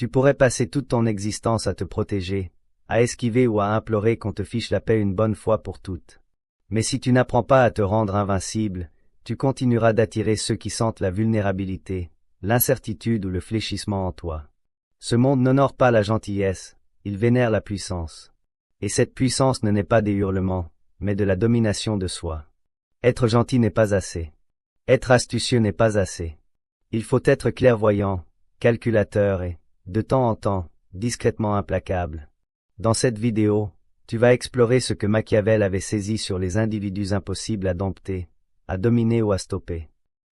Tu pourrais passer toute ton existence à te protéger, à esquiver ou à implorer qu'on te fiche la paix une bonne fois pour toutes. Mais si tu n'apprends pas à te rendre invincible, tu continueras d'attirer ceux qui sentent la vulnérabilité, l'incertitude ou le fléchissement en toi. Ce monde n'honore pas la gentillesse, il vénère la puissance. Et cette puissance ne naît pas des hurlements, mais de la domination de soi. Être gentil n'est pas assez. Être astucieux n'est pas assez. Il faut être clairvoyant, calculateur et, de temps en temps, discrètement implacable. Dans cette vidéo, tu vas explorer ce que Machiavel avait saisi sur les individus impossibles à dompter, à dominer ou à stopper.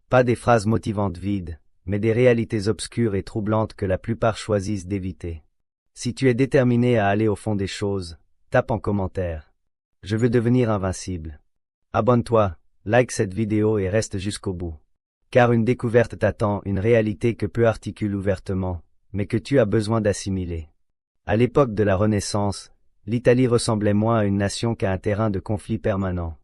Pas des phrases motivantes vides, mais des réalités obscures et troublantes que la plupart choisissent d'éviter. Si tu es déterminé à aller au fond des choses, tape en commentaire. Je veux devenir invincible. Abonne-toi, like cette vidéo et reste jusqu'au bout. Car une découverte t'attend, une réalité que peu articulent ouvertement, mais que tu as besoin d'assimiler. À l'époque de la Renaissance, l'Italie ressemblait moins à une nation qu'à un terrain de conflit permanent.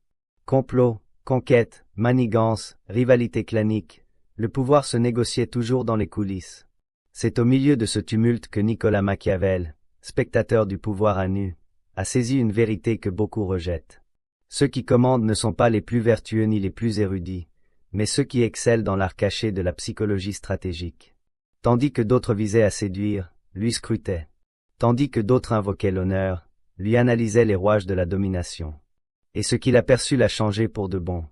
Complot, conquête, manigance, rivalité clanique, le pouvoir se négociait toujours dans les coulisses. C'est au milieu de ce tumulte que Nicolas Machiavel, spectateur du pouvoir à nu, a saisi une vérité que beaucoup rejettent. Ceux qui commandent ne sont pas les plus vertueux ni les plus érudits, mais ceux qui excellent dans l'art caché de la psychologie stratégique. Tandis que d'autres visaient à séduire, lui scrutaient. Tandis que d'autres invoquaient l'honneur, lui analysaient les rouages de la domination. Et ce qu'il aperçut l'a changé pour de bon.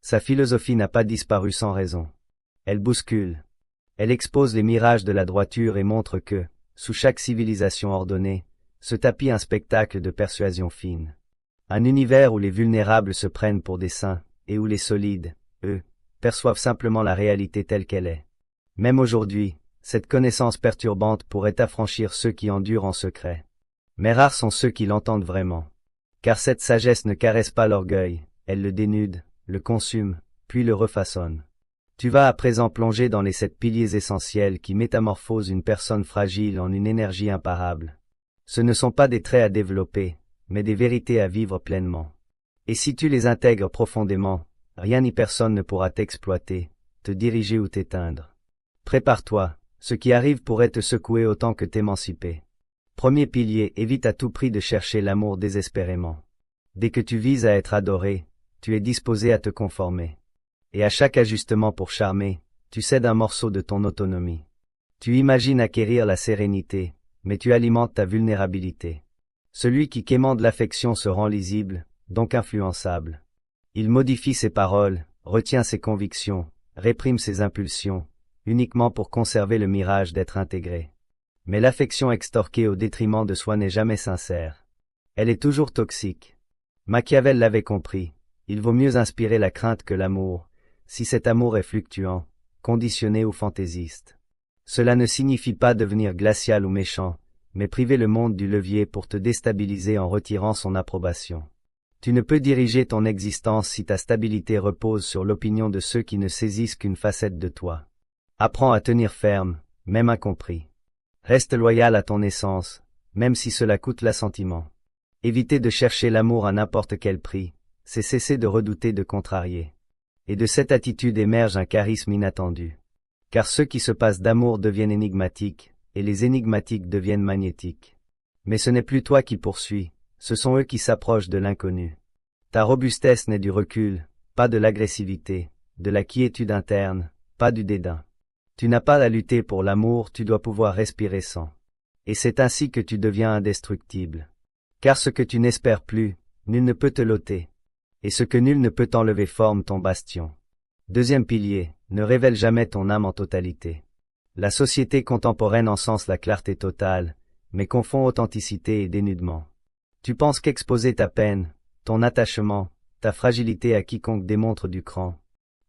Sa philosophie n'a pas disparu sans raison. Elle bouscule. Elle expose les mirages de la droiture et montre que, sous chaque civilisation ordonnée, se tapit un spectacle de persuasion fine. Un univers où les vulnérables se prennent pour des saints, et où les solides, eux, perçoivent simplement la réalité telle qu'elle est. Même aujourd'hui, cette connaissance perturbante pourrait affranchir ceux qui endurent en secret. Mais rares sont ceux qui l'entendent vraiment. Car cette sagesse ne caresse pas l'orgueil, elle le dénude, le consume, puis le refaçonne. Tu vas à présent plonger dans les 7 piliers essentiels qui métamorphosent une personne fragile en une énergie imparable. Ce ne sont pas des traits à développer, mais des vérités à vivre pleinement. Et si tu les intègres profondément, rien ni personne ne pourra t'exploiter, te diriger ou t'éteindre. Prépare-toi, ce qui arrive pourrait te secouer autant que t'émanciper. Premier pilier, évite à tout prix de chercher l'amour désespérément. Dès que tu vises à être adoré, tu es disposé à te conformer. Et à chaque ajustement pour charmer, tu cèdes un morceau de ton autonomie. Tu imagines acquérir la sérénité, mais tu alimentes ta vulnérabilité. Celui qui quémande l'affection se rend lisible, donc influençable. Il modifie ses paroles, retient ses convictions, réprime ses impulsions, uniquement pour conserver le mirage d'être intégré. Mais l'affection extorquée au détriment de soi n'est jamais sincère. Elle est toujours toxique. Machiavel l'avait compris, il vaut mieux inspirer la crainte que l'amour, si cet amour est fluctuant, conditionné ou fantaisiste. Cela ne signifie pas devenir glacial ou méchant, mais priver le monde du levier pour te déstabiliser en retirant son approbation. Tu ne peux diriger ton existence si ta stabilité repose sur l'opinion de ceux qui ne saisissent qu'une facette de toi. Apprends à tenir ferme, même incompris. Reste loyal à ton essence, même si cela coûte l'assentiment. Éviter de chercher l'amour à n'importe quel prix, c'est cesser de redouter de contrarier. Et de cette attitude émerge un charisme inattendu. Car ceux qui se passent d'amour deviennent énigmatiques, et les énigmatiques deviennent magnétiques. Mais ce n'est plus toi qui poursuis, ce sont eux qui s'approchent de l'inconnu. Ta robustesse naît du recul, pas de l'agressivité, de la quiétude interne, pas du dédain. Tu n'as pas à lutter pour l'amour, tu dois pouvoir respirer sans. Et c'est ainsi que tu deviens indestructible. Car ce que tu n'espères plus, nul ne peut te l'ôter. Et ce que nul ne peut t'enlever forme ton bastion. Deuxième pilier, ne révèle jamais ton âme en totalité. La société contemporaine encense la clarté totale, mais confond authenticité et dénudement. Tu penses qu'exposer ta peine, ton attachement, ta fragilité à quiconque démontre du cran.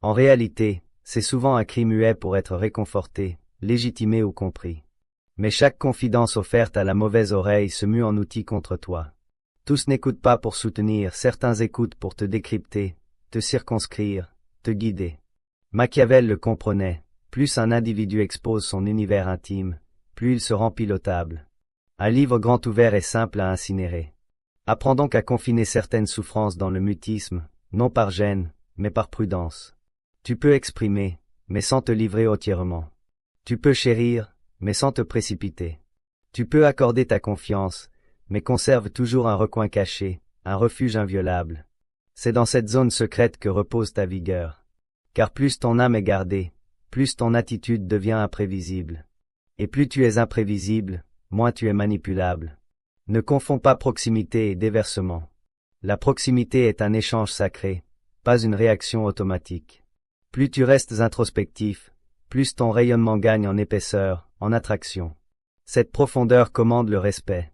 En réalité, c'est souvent un cri muet pour être réconforté, légitimé ou compris. Mais chaque confidence offerte à la mauvaise oreille se mue en outil contre toi. Tous n'écoutent pas pour soutenir, certains écoutent pour te décrypter, te circonscrire, te guider. Machiavel le comprenait, plus un individu expose son univers intime, plus il se rend pilotable. Un livre grand ouvert est simple à incinérer. Apprends donc à confiner certaines souffrances dans le mutisme, non par gêne, mais par prudence. Tu peux exprimer, mais sans te livrer entièrement. Tu peux chérir, mais sans te précipiter. Tu peux accorder ta confiance, mais conserve toujours un recoin caché, un refuge inviolable. C'est dans cette zone secrète que repose ta vigueur. Car plus ton âme est gardée, plus ton attitude devient imprévisible. Et plus tu es imprévisible, moins tu es manipulable. Ne confonds pas proximité et déversement. La proximité est un échange sacré, pas une réaction automatique. Plus tu restes introspectif, plus ton rayonnement gagne en épaisseur, en attraction. Cette profondeur commande le respect.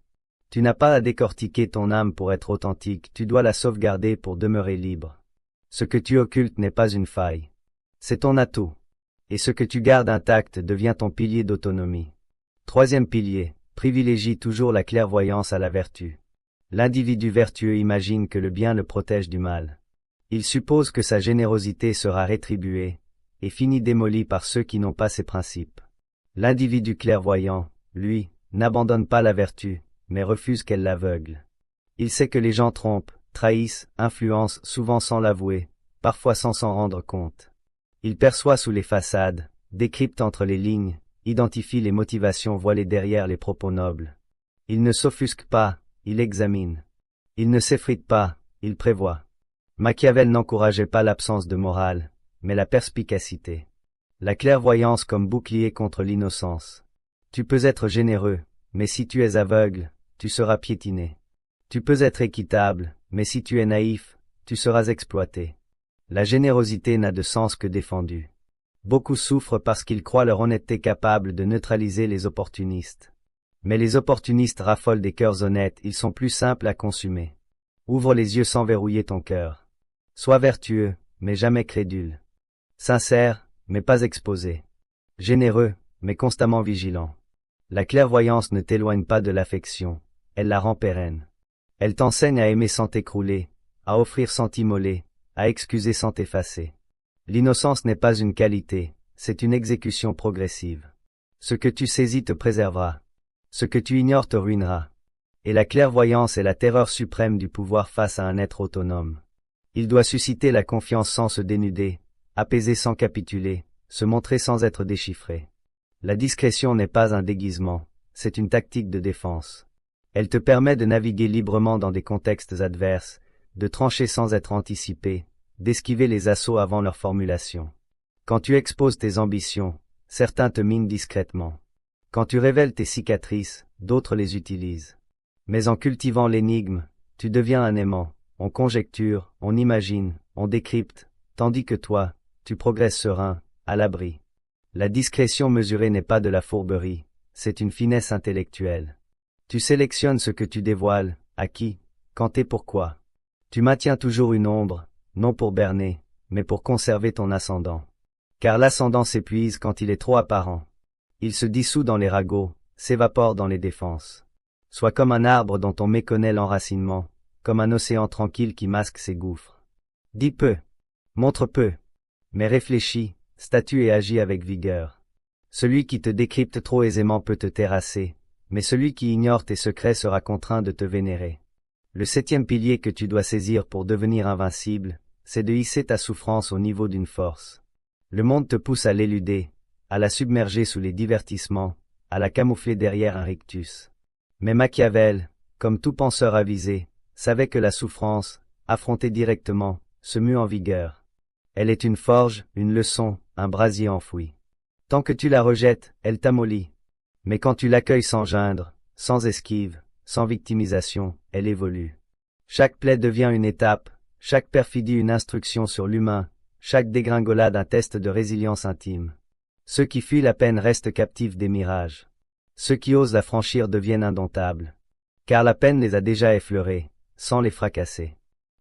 Tu n'as pas à décortiquer ton âme pour être authentique, tu dois la sauvegarder pour demeurer libre. Ce que tu occultes n'est pas une faille. C'est ton atout. Et ce que tu gardes intact devient ton pilier d'autonomie. Troisième pilier, privilégie toujours la clairvoyance à la vertu. L'individu vertueux imagine que le bien le protège du mal. Il suppose que sa générosité sera rétribuée, et finit démoli par ceux qui n'ont pas ses principes. L'individu clairvoyant, lui, n'abandonne pas la vertu, mais refuse qu'elle l'aveugle. Il sait que les gens trompent, trahissent, influencent souvent sans l'avouer, parfois sans s'en rendre compte. Il perçoit sous les façades, décrypte entre les lignes, identifie les motivations voilées derrière les propos nobles. Il ne s'offusque pas, il examine. Il ne s'effrite pas, il prévoit. Machiavel n'encourageait pas l'absence de morale, mais la perspicacité. La clairvoyance comme bouclier contre l'innocence. Tu peux être généreux, mais si tu es aveugle, tu seras piétiné. Tu peux être équitable, mais si tu es naïf, tu seras exploité. La générosité n'a de sens que défendue. Beaucoup souffrent parce qu'ils croient leur honnêteté capable de neutraliser les opportunistes. Mais les opportunistes raffolent des cœurs honnêtes, ils sont plus simples à consumer. Ouvre les yeux sans verrouiller ton cœur. Sois vertueux, mais jamais crédule. Sincère, mais pas exposé. Généreux, mais constamment vigilant. La clairvoyance ne t'éloigne pas de l'affection, elle la rend pérenne. Elle t'enseigne à aimer sans t'écrouler, à offrir sans t'immoler, à excuser sans t'effacer. L'innocence n'est pas une qualité, c'est une exécution progressive. Ce que tu saisis te préservera. Ce que tu ignores te ruinera. Et la clairvoyance est la terreur suprême du pouvoir face à un être autonome. Il doit susciter la confiance sans se dénuder, apaiser sans capituler, se montrer sans être déchiffré. La discrétion n'est pas un déguisement, c'est une tactique de défense. Elle te permet de naviguer librement dans des contextes adverses, de trancher sans être anticipé, d'esquiver les assauts avant leur formulation. Quand tu exposes tes ambitions, certains te minent discrètement. Quand tu révèles tes cicatrices, d'autres les utilisent. Mais en cultivant l'énigme, tu deviens un aimant, on conjecture, on imagine, on décrypte, tandis que toi, tu progresses serein, à l'abri. La discrétion mesurée n'est pas de la fourberie, c'est une finesse intellectuelle. Tu sélectionnes ce que tu dévoiles, à qui, quand et pourquoi. Tu maintiens toujours une ombre, non pour berner, mais pour conserver ton ascendant. Car l'ascendant s'épuise quand il est trop apparent. Il se dissout dans les ragots, s'évapore dans les défenses. Sois comme un arbre dont on méconnaît l'enracinement, comme un océan tranquille qui masque ses gouffres. Dis peu, montre peu, mais réfléchis, statue et agis avec vigueur. Celui qui te décrypte trop aisément peut te terrasser, mais celui qui ignore tes secrets sera contraint de te vénérer. Le septième pilier que tu dois saisir pour devenir invincible, c'est de hisser ta souffrance au niveau d'une force. Le monde te pousse à l'éluder, à la submerger sous les divertissements, à la camoufler derrière un rictus. Mais Machiavel, comme tout penseur avisé, savait que la souffrance, affrontée directement, se mue en vigueur. Elle est une forge, une leçon, un brasier enfoui. Tant que tu la rejettes, elle t'amollit. Mais quand tu l'accueilles sans geindre, sans esquive, sans victimisation, elle évolue. Chaque plaie devient une étape, chaque perfidie une instruction sur l'humain, chaque dégringolade un test de résilience intime. Ceux qui fuient la peine restent captifs des mirages. Ceux qui osent la franchir deviennent indomptables. Car la peine les a déjà effleurés, sans les fracasser.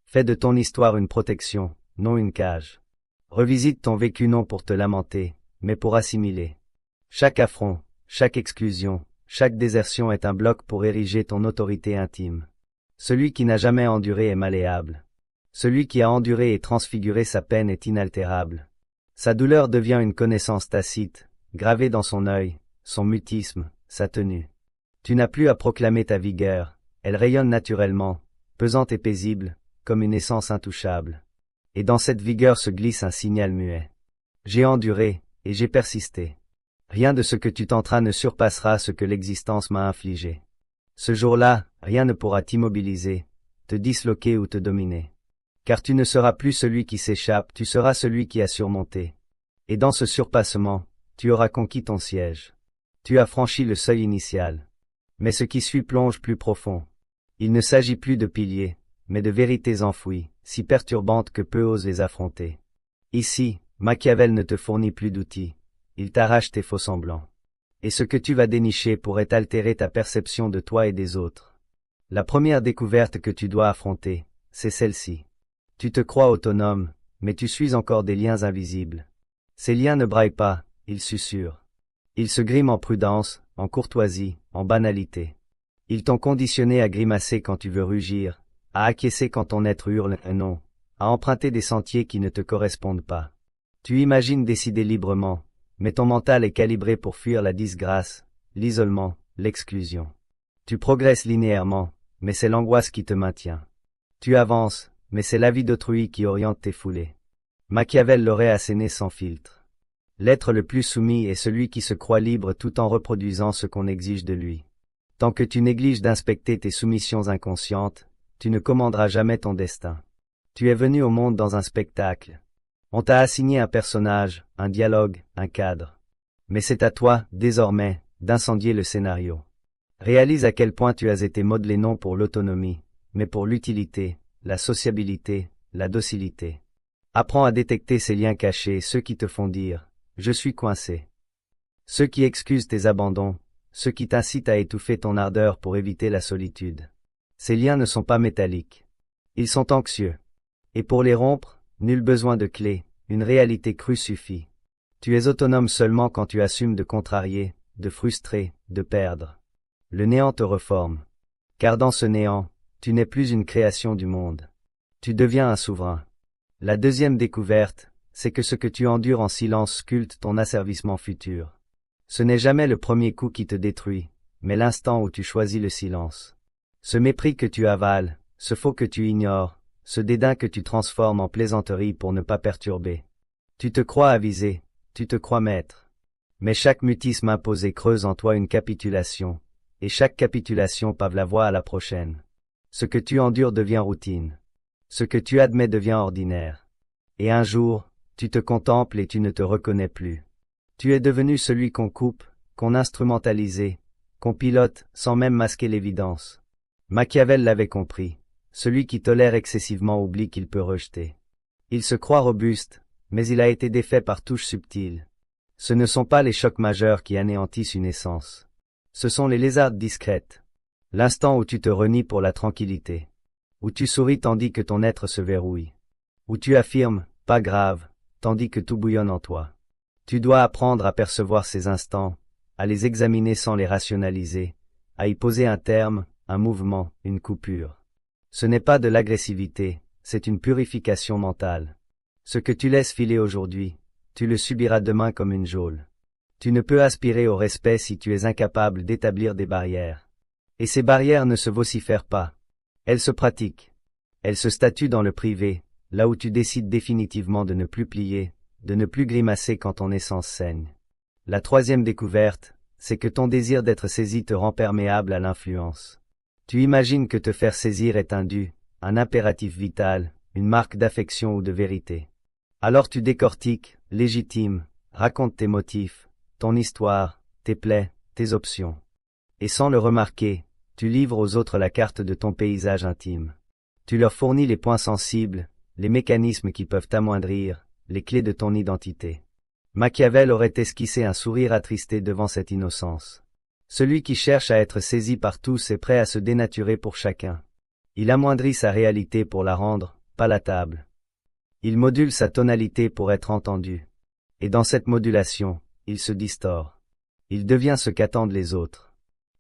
Fais de ton histoire une protection, non une cage. Revisite ton vécu non pour te lamenter, mais pour assimiler. Chaque affront, chaque exclusion, chaque désertion est un bloc pour ériger ton autorité intime. Celui qui n'a jamais enduré est malléable. Celui qui a enduré et transfiguré sa peine est inaltérable. Sa douleur devient une connaissance tacite, gravée dans son œil, son mutisme, sa tenue. Tu n'as plus à proclamer ta vigueur, elle rayonne naturellement, pesante et paisible, comme une essence intouchable. Et dans cette vigueur se glisse un signal muet. J'ai enduré, et j'ai persisté. Rien de ce que tu tenteras ne surpassera ce que l'existence m'a infligé. Ce jour-là, rien ne pourra t'immobiliser, te disloquer ou te dominer. Car tu ne seras plus celui qui s'échappe, tu seras celui qui a surmonté. Et dans ce surpassement, tu auras conquis ton siège. Tu as franchi le seuil initial. Mais ce qui suit plonge plus profond. Il ne s'agit plus de piliers, mais de vérités enfouies, si perturbantes que peu osent les affronter. Ici, Machiavel ne te fournit plus d'outils, il t'arrache tes faux-semblants. Et ce que tu vas dénicher pourrait altérer ta perception de toi et des autres. La première découverte que tu dois affronter, c'est celle-ci. Tu te crois autonome, mais tu suis encore des liens invisibles. Ces liens ne braillent pas, ils susurrent. Ils se griment en prudence, en courtoisie, en banalité. Ils t'ont conditionné à grimacer quand tu veux rugir, à acquiescer quand ton être hurle un non, à emprunter des sentiers qui ne te correspondent pas. Tu imagines décider librement, mais ton mental est calibré pour fuir la disgrâce, l'isolement, l'exclusion. Tu progresses linéairement, mais c'est l'angoisse qui te maintient. Tu avances, mais c'est la vie d'autrui qui oriente tes foulées. Machiavel l'aurait asséné sans filtre. L'être le plus soumis est celui qui se croit libre tout en reproduisant ce qu'on exige de lui. Tant que tu négliges d'inspecter tes soumissions inconscientes, tu ne commanderas jamais ton destin. Tu es venu au monde dans un spectacle. On t'a assigné un personnage, un dialogue, un cadre. Mais c'est à toi, désormais, d'incendier le scénario. Réalise à quel point tu as été modelé non pour l'autonomie, mais pour l'utilité, la sociabilité, la docilité. Apprends à détecter ces liens cachés, ceux qui te font dire « je suis coincé ». Ceux qui excusent tes abandons, ceux qui t'incitent à étouffer ton ardeur pour éviter la solitude. Ces liens ne sont pas métalliques. Ils sont anxieux. Et pour les rompre, nul besoin de clé, une réalité crue suffit. Tu es autonome seulement quand tu assumes de contrarier, de frustrer, de perdre. Le néant te reforme. Car dans ce néant, tu n'es plus une création du monde. Tu deviens un souverain. La deuxième découverte, c'est que ce que tu endures en silence sculpte ton asservissement futur. Ce n'est jamais le premier coup qui te détruit, mais l'instant où tu choisis le silence. Ce mépris que tu avales, ce faux que tu ignores, ce dédain que tu transformes en plaisanterie pour ne pas perturber. Tu te crois avisé, tu te crois maître. Mais chaque mutisme imposé creuse en toi une capitulation, et chaque capitulation pave la voie à la prochaine. Ce que tu endures devient routine. Ce que tu admets devient ordinaire. Et un jour, tu te contemples et tu ne te reconnais plus. Tu es devenu celui qu'on coupe, qu'on instrumentalise, qu'on pilote sans même masquer l'évidence. Machiavel l'avait compris. Celui qui tolère excessivement oublie qu'il peut rejeter. Il se croit robuste, mais il a été défait par touches subtiles. Ce ne sont pas les chocs majeurs qui anéantissent une essence. Ce sont les lézardes discrètes. L'instant où tu te renies pour la tranquillité. Où tu souris tandis que ton être se verrouille. Où tu affirmes, pas grave, tandis que tout bouillonne en toi. Tu dois apprendre à percevoir ces instants, à les examiner sans les rationaliser, à y poser un terme, un mouvement, une coupure. Ce n'est pas de l'agressivité, c'est une purification mentale. Ce que tu laisses filer aujourd'hui, tu le subiras demain comme une geôle. Tu ne peux aspirer au respect si tu es incapable d'établir des barrières. Et ces barrières ne se vocifèrent pas. Elles se pratiquent. Elles se statuent dans le privé, là où tu décides définitivement de ne plus plier, de ne plus grimacer quand ton essence saigne. La troisième découverte, c'est que ton désir d'être saisi te rend perméable à l'influence. Tu imagines que te faire saisir est un dû, un impératif vital, une marque d'affection ou de vérité. Alors tu décortiques, légitimes, racontes tes motifs, ton histoire, tes plaies, tes options. Et sans le remarquer, tu livres aux autres la carte de ton paysage intime. Tu leur fournis les points sensibles, les mécanismes qui peuvent t'amoindrir, les clés de ton identité. Machiavel aurait esquissé un sourire attristé devant cette innocence. Celui qui cherche à être saisi par tous est prêt à se dénaturer pour chacun. Il amoindrit sa réalité pour la rendre palatable. Il module sa tonalité pour être entendu. Et dans cette modulation, il se distord. Il devient ce qu'attendent les autres.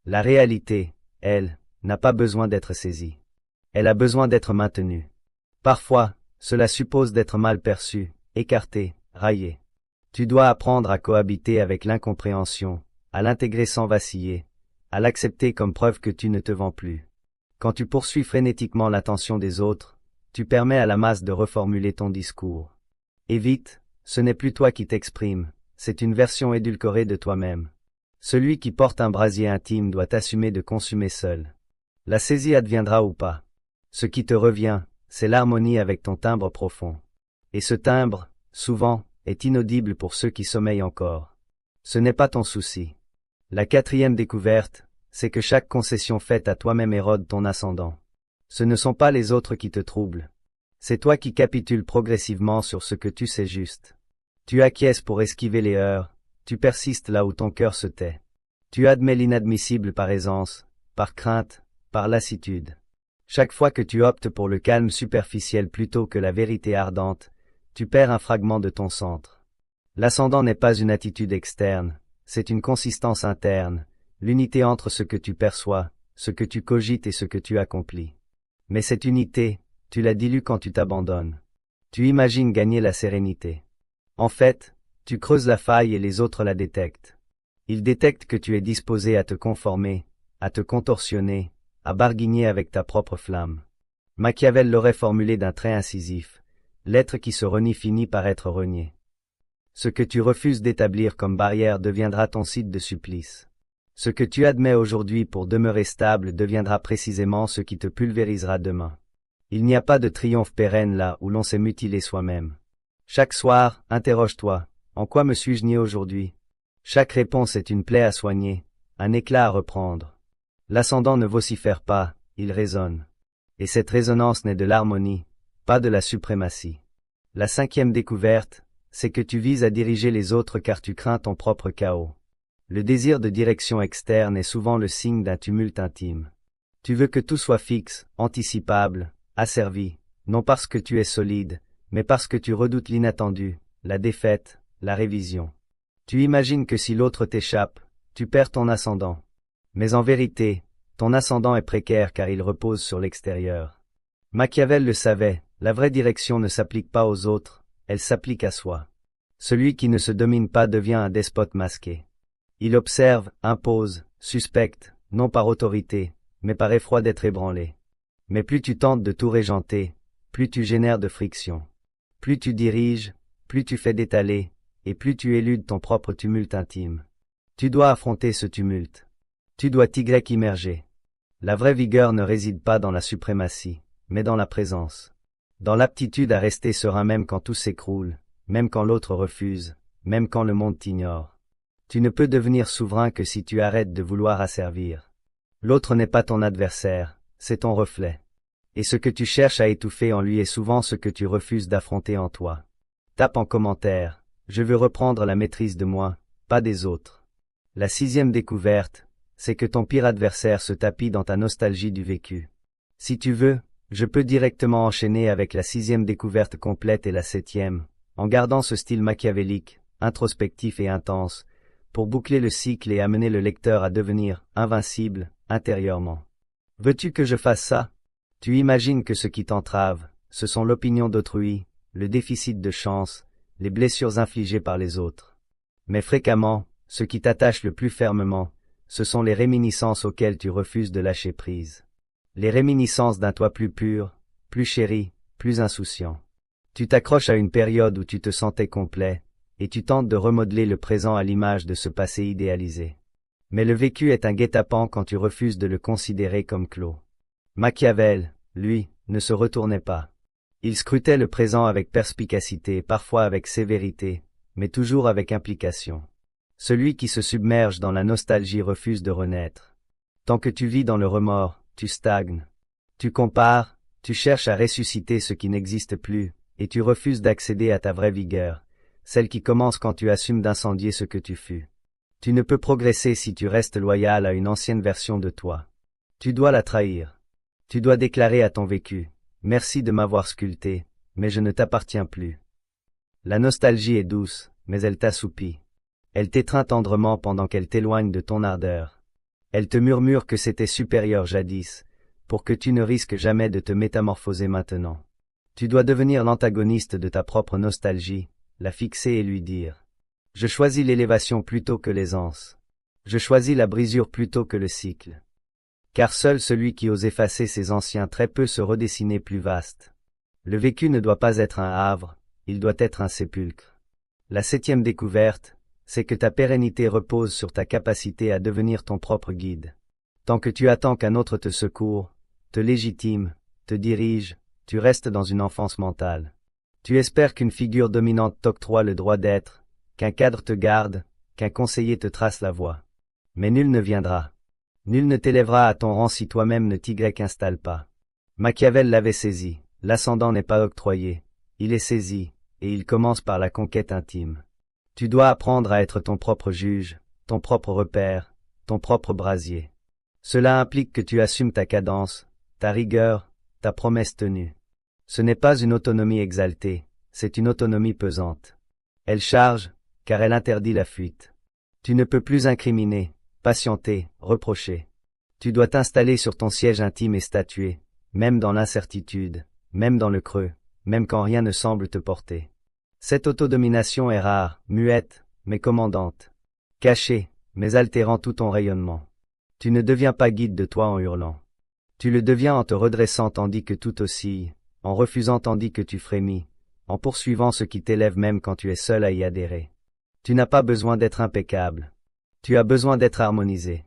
La réalité, elle, n'a pas besoin d'être saisie. Elle a besoin d'être maintenue. Parfois, cela suppose d'être mal perçu, écarté, raillé. Tu dois apprendre à cohabiter avec l'incompréhension, à l'intégrer sans vaciller, à l'accepter comme preuve que tu ne te vends plus. Quand tu poursuis frénétiquement l'attention des autres, tu permets à la masse de reformuler ton discours. Et vite, ce n'est plus toi qui t'exprimes, c'est une version édulcorée de toi-même. Celui qui porte un brasier intime doit assumer de consumer seul. La saisie adviendra ou pas. Ce qui te revient, c'est l'harmonie avec ton timbre profond. Et ce timbre, souvent, est inaudible pour ceux qui sommeillent encore. Ce n'est pas ton souci. La quatrième découverte, c'est que chaque concession faite à toi-même érode ton ascendant. Ce ne sont pas les autres qui te troublent. C'est toi qui capitules progressivement sur ce que tu sais juste. Tu acquiesces pour esquiver les heurts, tu persistes là où ton cœur se tait. Tu admets l'inadmissible par aisance, par crainte, par lassitude. Chaque fois que tu optes pour le calme superficiel plutôt que la vérité ardente, tu perds un fragment de ton centre. L'ascendant n'est pas une attitude externe, c'est une consistance interne, l'unité entre ce que tu perçois, ce que tu cogites et ce que tu accomplis. Mais cette unité, tu la dilues quand tu t'abandonnes. Tu imagines gagner la sérénité. En fait, tu creuses la faille et les autres la détectent. Ils détectent que tu es disposé à te conformer, à te contorsionner, à barguigner avec ta propre flamme. Machiavel l'aurait formulé d'un trait incisif. L'être qui se renie finit par être renié. Ce que tu refuses d'établir comme barrière deviendra ton site de supplice. Ce que tu admets aujourd'hui pour demeurer stable deviendra précisément ce qui te pulvérisera demain. Il n'y a pas de triomphe pérenne là où l'on s'est mutilé soi-même. Chaque soir, interroge-toi, en quoi me suis-je nié aujourd'hui? Chaque réponse est une plaie à soigner, un éclat à reprendre. L'ascendant ne vocifère pas, il résonne. Et cette résonance naît de l'harmonie, pas de la suprématie. La cinquième découverte, c'est que tu vises à diriger les autres car tu crains ton propre chaos. Le désir de direction externe est souvent le signe d'un tumulte intime. Tu veux que tout soit fixe, anticipable, asservi, non parce que tu es solide, mais parce que tu redoutes l'inattendu, la défaite, la révision. Tu imagines que si l'autre t'échappe, tu perds ton ascendant. Mais en vérité, ton ascendant est précaire car il repose sur l'extérieur. Machiavel le savait, la vraie direction ne s'applique pas aux autres, elle s'applique à soi. Celui qui ne se domine pas devient un despote masqué. Il observe, impose, suspecte, non par autorité, mais par effroi d'être ébranlé. Mais plus tu tentes de tout régenter, plus tu génères de friction. Plus tu diriges, plus tu fais d'étaler, et plus tu éludes ton propre tumulte intime. Tu dois affronter ce tumulte. Tu dois immerger. La vraie vigueur ne réside pas dans la suprématie, mais dans la présence. Dans l'aptitude à rester serein même quand tout s'écroule, même quand l'autre refuse, même quand le monde t'ignore. Tu ne peux devenir souverain que si tu arrêtes de vouloir asservir. L'autre n'est pas ton adversaire, c'est ton reflet. Et ce que tu cherches à étouffer en lui est souvent ce que tu refuses d'affronter en toi. Tape en commentaire, je veux reprendre la maîtrise de moi, pas des autres. La sixième découverte, c'est que ton pire adversaire se tapit dans ta nostalgie du vécu. Si tu veux, je peux directement enchaîner avec la sixième découverte complète et la septième, en gardant ce style machiavélique, introspectif et intense, pour boucler le cycle et amener le lecteur à devenir invincible, intérieurement. Veux-tu que je fasse ça? Tu imagines que ce qui t'entrave, ce sont l'opinion d'autrui, le déficit de chance, les blessures infligées par les autres. Mais fréquemment, ce qui t'attache le plus fermement, ce sont les réminiscences auxquelles tu refuses de lâcher prise. Les réminiscences d'un toi plus pur, plus chéri, plus insouciant. Tu t'accroches à une période où tu te sentais complet, et tu tentes de remodeler le présent à l'image de ce passé idéalisé. Mais le vécu est un guet-apens quand tu refuses de le considérer comme clos. Machiavel, lui, ne se retournait pas. Il scrutait le présent avec perspicacité, parfois avec sévérité, mais toujours avec implication. Celui qui se submerge dans la nostalgie refuse de renaître. Tant que tu vis dans le remords, tu stagnes. Tu compares, tu cherches à ressusciter ce qui n'existe plus, et tu refuses d'accéder à ta vraie vigueur, celle qui commence quand tu assumes d'incendier ce que tu fus. Tu ne peux progresser si tu restes loyal à une ancienne version de toi. Tu dois la trahir. Tu dois déclarer à ton vécu, « Merci de m'avoir sculpté, mais je ne t'appartiens plus. » La nostalgie est douce, mais elle t'assoupit. Elle t'étreint tendrement pendant qu'elle t'éloigne de ton ardeur. Elle te murmure que c'était supérieur jadis, pour que tu ne risques jamais de te métamorphoser maintenant. Tu dois devenir l'antagoniste de ta propre nostalgie, la fixer et lui dire « Je choisis l'élévation plutôt que l'aisance. Je choisis la brisure plutôt que le cycle. » Car seul celui qui ose effacer ses anciens traits peut se redessiner plus vaste. Le vécu ne doit pas être un havre, il doit être un sépulcre. La septième découverte, c'est que ta pérennité repose sur ta capacité à devenir ton propre guide. Tant que tu attends qu'un autre te secoure, te légitime, te dirige, tu restes dans une enfance mentale. Tu espères qu'une figure dominante t'octroie le droit d'être, qu'un cadre te garde, qu'un conseiller te trace la voie. Mais nul ne viendra. Nul ne t'élèvera à ton rang si toi-même ne t'y installes pas. Machiavel l'avait saisi, l'ascendant n'est pas octroyé, il est saisi, et il commence par la conquête intime. Tu dois apprendre à être ton propre juge, ton propre repère, ton propre brasier. Cela implique que tu assumes ta cadence, ta rigueur, ta promesse tenue. Ce n'est pas une autonomie exaltée, c'est une autonomie pesante. Elle charge, car elle interdit la fuite. Tu ne peux plus incriminer, patienter, reprocher. Tu dois t'installer sur ton siège intime et statuer, même dans l'incertitude, même dans le creux, même quand rien ne semble te porter. Cette autodomination est rare, muette, mais commandante. Cachée, mais altérant tout ton rayonnement. Tu ne deviens pas guide de toi en hurlant. Tu le deviens en te redressant tandis que tout oscille, en refusant tandis que tu frémis, en poursuivant ce qui t'élève même quand tu es seul à y adhérer. Tu n'as pas besoin d'être impeccable. Tu as besoin d'être harmonisé.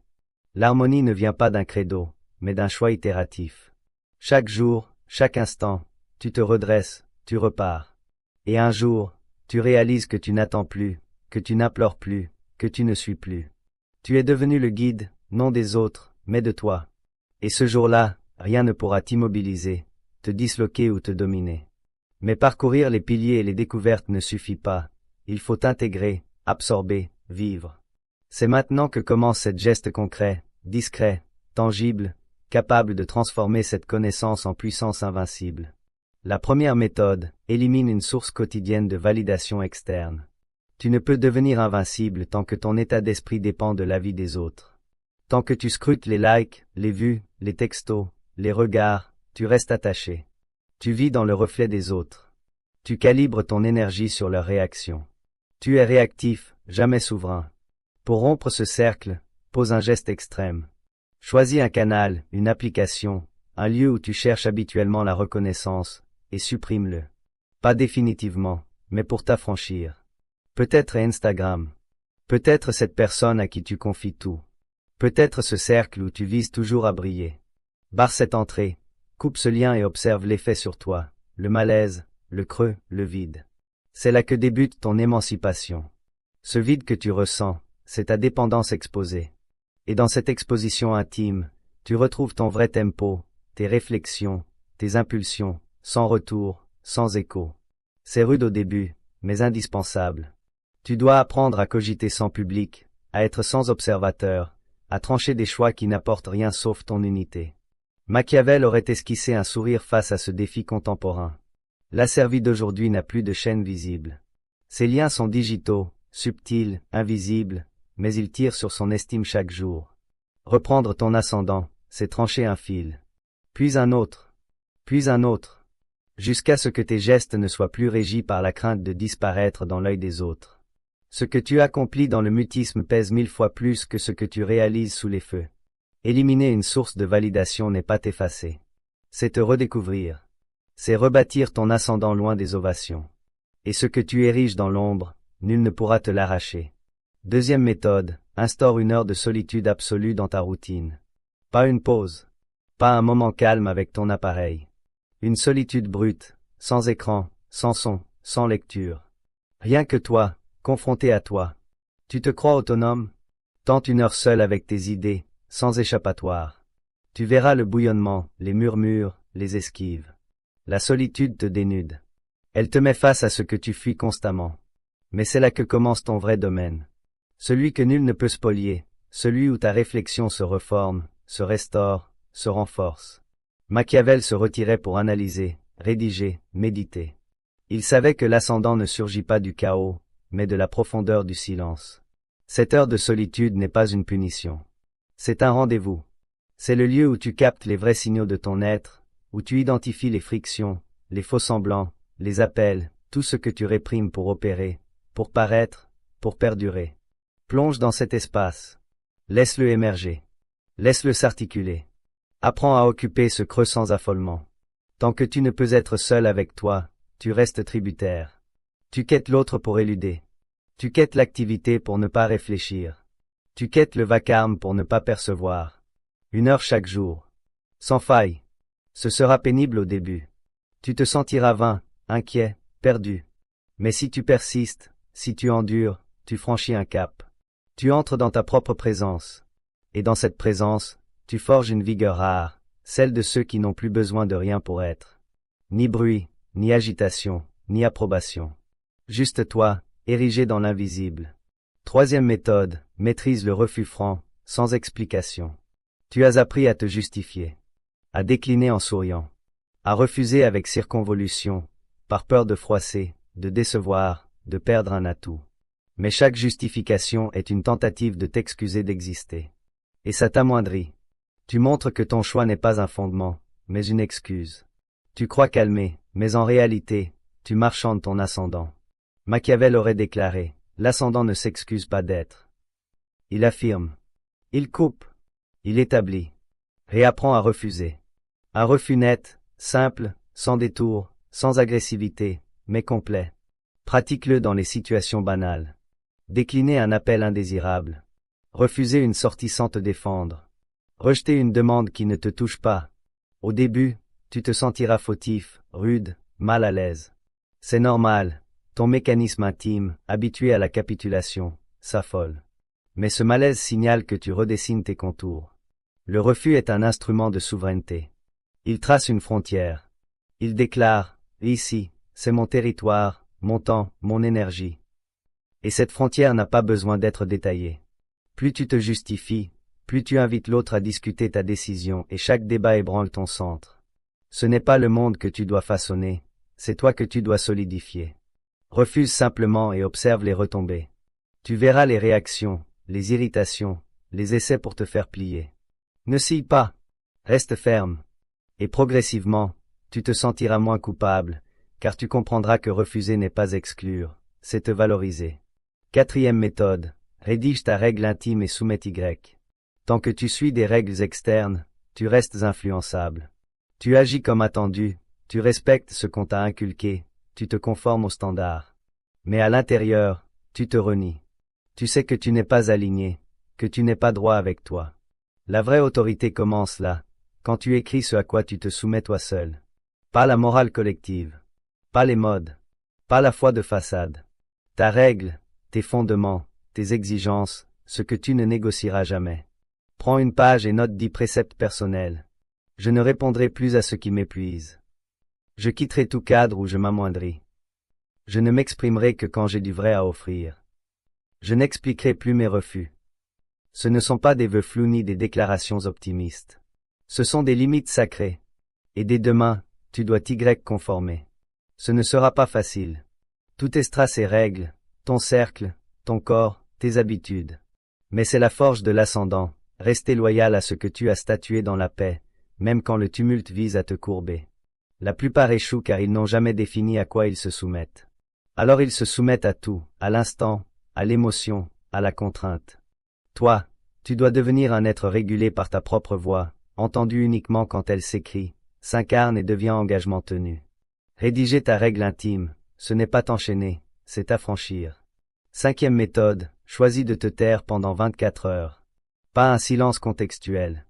L'harmonie ne vient pas d'un credo, mais d'un choix itératif. Chaque jour, chaque instant, tu te redresses, tu repars. Et un jour, tu réalises que tu n'attends plus, que tu n'implores plus, que tu ne suis plus. Tu es devenu le guide, non des autres, mais de toi. Et ce jour-là, rien ne pourra t'immobiliser, te disloquer ou te dominer. Mais parcourir les piliers et les découvertes ne suffit pas, il faut intégrer, absorber, vivre. C'est maintenant que commence cette geste concret, discret, tangible, capable de transformer cette connaissance en puissance invincible. La première méthode, élimine une source quotidienne de validation externe. Tu ne peux devenir invincible tant que ton état d'esprit dépend de l'avis des autres. Tant que tu scrutes les likes, les vues, les textos, les regards, tu restes attaché. Tu vis dans le reflet des autres. Tu calibres ton énergie sur leurs réactions. Tu es réactif, jamais souverain. Pour rompre ce cercle, pose un geste extrême. Choisis un canal, une application, un lieu où tu cherches habituellement la reconnaissance, et supprime-le. Pas définitivement, mais pour t'affranchir. Peut-être Instagram. Peut-être cette personne à qui tu confies tout. Peut-être ce cercle où tu vises toujours à briller. Barre cette entrée, coupe ce lien et observe l'effet sur toi, le malaise, le creux, le vide. C'est là que débute ton émancipation. Ce vide que tu ressens, c'est ta dépendance exposée. Et dans cette exposition intime, tu retrouves ton vrai tempo, tes réflexions, tes impulsions, sans retour, sans écho. C'est rude au début, mais indispensable. Tu dois apprendre à cogiter sans public, à être sans observateur, à trancher des choix qui n'apportent rien sauf ton unité. Machiavel aurait esquissé un sourire face à ce défi contemporain. L'asservi d'aujourd'hui n'a plus de chaîne visible. Ses liens sont digitaux, subtils, invisibles, mais il tire sur son estime chaque jour. Reprendre ton ascendant, c'est trancher un fil. Puis un autre. Puis un autre. Jusqu'à ce que tes gestes ne soient plus régis par la crainte de disparaître dans l'œil des autres. Ce que tu accomplis dans le mutisme pèse 1000 fois plus que ce que tu réalises sous les feux. Éliminer une source de validation n'est pas t'effacer. C'est te redécouvrir. C'est rebâtir ton ascendant loin des ovations. Et ce que tu ériges dans l'ombre, nul ne pourra te l'arracher. Deuxième méthode, instaure une heure de solitude absolue dans ta routine. Pas une pause. Pas un moment calme avec ton appareil. Une solitude brute, sans écran, sans son, sans lecture. Rien que toi, confronté à toi. Tu te crois autonome? Tente une heure seule avec tes idées, sans échappatoire. Tu verras le bouillonnement, les murmures, les esquives. La solitude te dénude. Elle te met face à ce que tu fuis constamment. Mais c'est là que commence ton vrai domaine. Celui que nul ne peut spolier, celui où ta réflexion se reforme, se restaure, se renforce. Machiavel se retirait pour analyser, rédiger, méditer. Il savait que l'ascendant ne surgit pas du chaos, mais de la profondeur du silence. Cette heure de solitude n'est pas une punition. C'est un rendez-vous. C'est le lieu où tu captes les vrais signaux de ton être, où tu identifies les frictions, les faux-semblants, les appels, tout ce que tu réprimes pour opérer, pour paraître, pour perdurer. Plonge dans cet espace. Laisse-le émerger. Laisse-le s'articuler. Apprends à occuper ce creux sans affolement. Tant que tu ne peux être seul avec toi, tu restes tributaire. Tu quêtes l'autre pour éluder. Tu quêtes l'activité pour ne pas réfléchir. Tu quêtes le vacarme pour ne pas percevoir. 1 heure chaque jour. Sans faille. Ce sera pénible au début. Tu te sentiras vain, inquiet, perdu. Mais si tu persistes, si tu endures, tu franchis un cap. Tu entres dans ta propre présence. Et dans cette présence, tu forges une vigueur rare, celle de ceux qui n'ont plus besoin de rien pour être. Ni bruit, ni agitation, ni approbation. Juste toi, érigé dans l'invisible. 3e méthode, maîtrise le refus franc, sans explication. Tu as appris à te justifier. À décliner en souriant. À refuser avec circonvolution, par peur de froisser, de décevoir, de perdre un atout. Mais chaque justification est une tentative de t'excuser d'exister. Et ça t'amoindrit. Tu montres que ton choix n'est pas un fondement, mais une excuse. Tu crois calmer, mais en réalité, tu marchandes ton ascendant. Machiavel aurait déclaré, l'ascendant ne s'excuse pas d'être. Il affirme. Il coupe. Il établit. Réapprend à refuser. Un refus net, simple, sans détour, sans agressivité, mais complet. Pratique-le dans les situations banales. Décliner un appel indésirable. Refuser une sortie sans te défendre. Rejeter une demande qui ne te touche pas. Au début, tu te sentiras fautif, rude, mal à l'aise. C'est normal, ton mécanisme intime, habitué à la capitulation, s'affole. Mais ce malaise signale que tu redessines tes contours. Le refus est un instrument de souveraineté. Il trace une frontière. Il déclare, ici, c'est mon territoire, mon temps, mon énergie. Et cette frontière n'a pas besoin d'être détaillée. Plus tu te justifies, plus tu invites l'autre à discuter ta décision et chaque débat ébranle ton centre. Ce n'est pas le monde que tu dois façonner, c'est toi que tu dois solidifier. Refuse simplement et observe les retombées. Tu verras les réactions, les irritations, les essais pour te faire plier. Ne scie pas. Reste ferme. Et progressivement, tu te sentiras moins coupable, car tu comprendras que refuser n'est pas exclure, c'est te valoriser. 4e méthode, rédige ta règle intime et soumets Y. Tant que tu suis des règles externes, tu restes influençable. Tu agis comme attendu, tu respectes ce qu'on t'a inculqué, tu te conformes aux standards. Mais à l'intérieur, tu te renies. Tu sais que tu n'es pas aligné, que tu n'es pas droit avec toi. La vraie autorité commence là, quand tu écris ce à quoi tu te soumets toi seul. Pas la morale collective. Pas les modes. Pas la foi de façade. Ta règle, tes fondements, tes exigences, ce que tu ne négocieras jamais. Prends une page et note 10 préceptes personnels. Je ne répondrai plus à ce qui m'épuise. Je quitterai tout cadre où je m'amoindris. Je ne m'exprimerai que quand j'ai du vrai à offrir. Je n'expliquerai plus mes refus. Ce ne sont pas des vœux flous ni des déclarations optimistes. Ce sont des limites sacrées. Et dès demain, tu dois t'y conformer. Ce ne sera pas facile. Tout est strass et règles, ton cercle, ton corps, tes habitudes. Mais c'est la forge de l'ascendant, rester loyal à ce que tu as statué dans la paix, même quand le tumulte vise à te courber. La plupart échouent car ils n'ont jamais défini à quoi ils se soumettent. Alors ils se soumettent à tout, à l'instant, à l'émotion, à la contrainte. Toi, tu dois devenir un être régulé par ta propre voix, entendu uniquement quand elle s'écrit, s'incarne et devient engagement tenu. Rédiger ta règle intime, ce n'est pas t'enchaîner, c'est t'affranchir. 5e méthode, choisis de te taire pendant 24 heures. Pas un silence contextuel.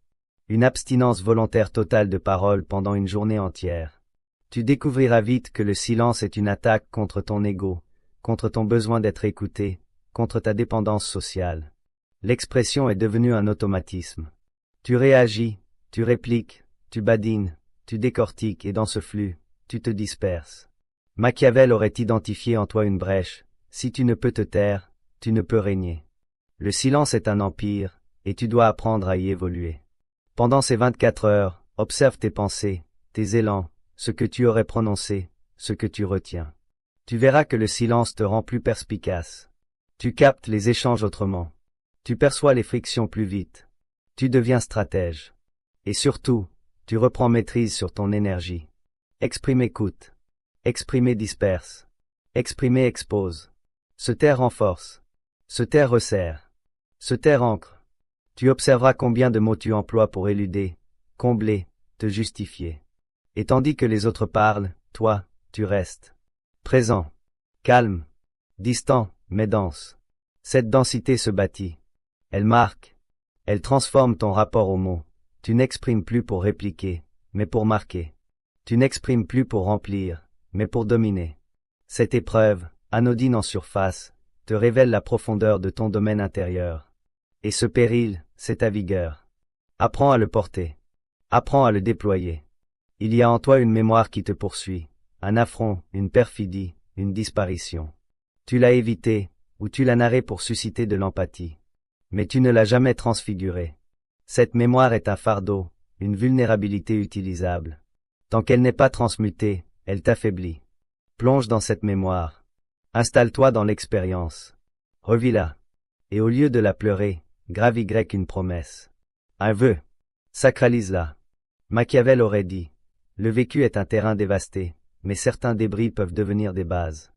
Une abstinence volontaire totale de parole pendant une journée entière. Tu découvriras vite que le silence est une attaque contre ton ego, contre ton besoin d'être écouté, contre ta dépendance sociale. L'expression est devenue un automatisme. Tu réagis, tu répliques, tu badines, tu décortiques et dans ce flux, tu te disperses. Machiavel aurait identifié en toi une brèche. Si tu ne peux te taire, tu ne peux régner. Le silence est un empire, et tu dois apprendre à y évoluer. Pendant ces 24 heures, observe tes pensées, tes élans, ce que tu aurais prononcé, ce que tu retiens. Tu verras que le silence te rend plus perspicace. Tu captes les échanges autrement. Tu perçois les frictions plus vite. Tu deviens stratège. Et surtout, tu reprends maîtrise sur ton énergie. Exprimer coûte. Exprimer disperse. Exprimer expose. Se taire renforce. Se taire resserre. Se taire ancre. Tu observeras combien de mots tu emploies pour éluder, combler, te justifier. Et tandis que les autres parlent, toi, tu restes. Présent. Calme. Distant, mais dense. Cette densité se bâtit. Elle marque. Elle transforme ton rapport aux mots. Tu n'exprimes plus pour répliquer, mais pour marquer. Tu n'exprimes plus pour remplir, mais pour dominer. Cette épreuve, anodine en surface, te révèle la profondeur de ton domaine intérieur. Et ce péril, c'est ta vigueur. Apprends à le porter. Apprends à le déployer. Il y a en toi une mémoire qui te poursuit, un affront, une perfidie, une disparition. Tu l'as évité, ou tu l'as narré pour susciter de l'empathie. Mais tu ne l'as jamais transfiguré. Cette mémoire est un fardeau, une vulnérabilité utilisable. Tant qu'elle n'est pas transmutée, elle t'affaiblit. Plonge dans cette mémoire. Installe-toi dans l'expérience. Revis-la. Et au lieu de la pleurer, grave Y une promesse. Un vœu. Sacralise-la. Machiavel aurait dit. Le vécu est un terrain dévasté, mais certains débris peuvent devenir des bases.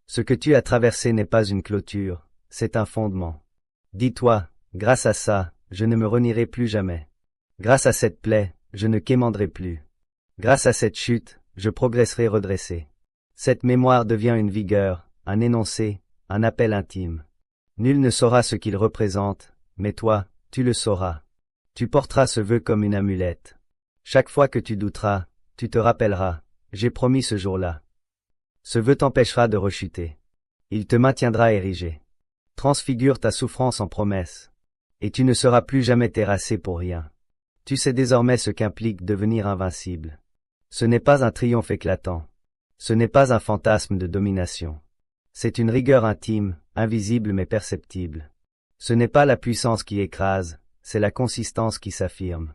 Ce que tu as traversé n'est pas une clôture, c'est un fondement. Dis-toi, grâce à ça, je ne me renierai plus jamais. Grâce à cette plaie, je ne quémanderai plus. Grâce à cette chute, je progresserai redressé. Cette mémoire devient une vigueur, un énoncé, un appel intime. Nul ne saura ce qu'il représente, mais toi, tu le sauras. Tu porteras ce vœu comme une amulette. Chaque fois que tu douteras, tu te rappelleras, j'ai promis ce jour-là. Ce vœu t'empêchera de rechuter. Il te maintiendra érigé. Transfigure ta souffrance en promesse. Et tu ne seras plus jamais terrassé pour rien. Tu sais désormais ce qu'implique devenir invincible. Ce n'est pas un triomphe éclatant. Ce n'est pas un fantasme de domination. C'est une rigueur intime, invisible mais perceptible. Ce n'est pas la puissance qui écrase, c'est la consistance qui s'affirme.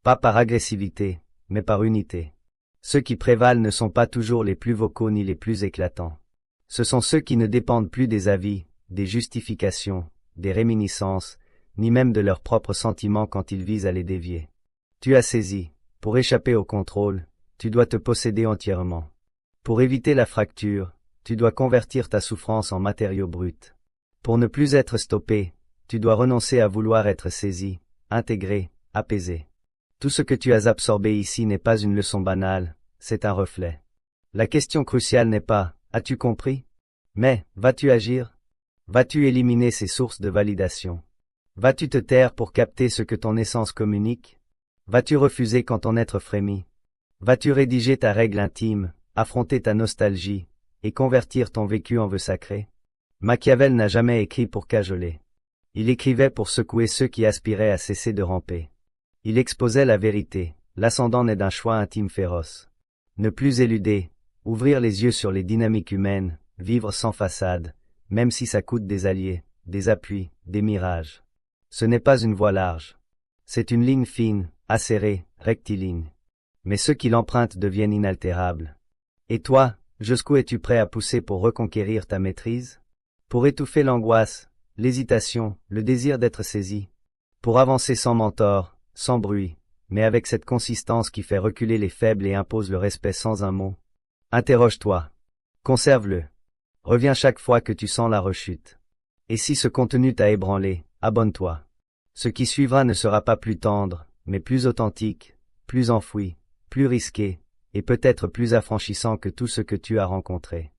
Pas par agressivité, mais par unité. Ceux qui prévalent ne sont pas toujours les plus vocaux ni les plus éclatants. Ce sont ceux qui ne dépendent plus des avis, des justifications, des réminiscences, ni même de leurs propres sentiments quand ils visent à les dévier. Tu as saisi, pour échapper au contrôle, tu dois te posséder entièrement. Pour éviter la fracture, tu dois convertir ta souffrance en matériau brut. Pour ne plus être stoppé, tu dois renoncer à vouloir être saisi, intégré, apaisé. Tout ce que tu as absorbé ici n'est pas une leçon banale, c'est un reflet. La question cruciale n'est pas « as-tu compris ?» mais « vas-tu agir ?» Vas-tu éliminer ces sources de validation? Vas-tu te taire pour capter ce que ton essence communique? Vas-tu refuser quand ton être frémit? Vas-tu rédiger ta règle intime, affronter ta nostalgie, et convertir ton vécu en vœu sacré? Machiavel n'a jamais écrit pour cajoler. Il écrivait pour secouer ceux qui aspiraient à cesser de ramper. Il exposait la vérité, l'ascendant naît d'un choix intime féroce. Ne plus éluder, ouvrir les yeux sur les dynamiques humaines, vivre sans façade, même si ça coûte des alliés, des appuis, des mirages. Ce n'est pas une voie large. C'est une ligne fine, acérée, rectiligne. Mais ceux qui l'empruntent deviennent inaltérables. Et toi, jusqu'où es-tu prêt à pousser pour reconquérir ta maîtrise? Pour étouffer l'angoisse, l'hésitation, le désir d'être saisi? Pour avancer sans mentor, sans bruit, mais avec cette consistance qui fait reculer les faibles et impose le respect sans un mot? Interroge-toi. Conserve-le. Reviens chaque fois que tu sens la rechute. Et si ce contenu t'a ébranlé, abonne-toi. Ce qui suivra ne sera pas plus tendre, mais plus authentique, plus enfoui, plus risqué, et peut-être plus affranchissant que tout ce que tu as rencontré.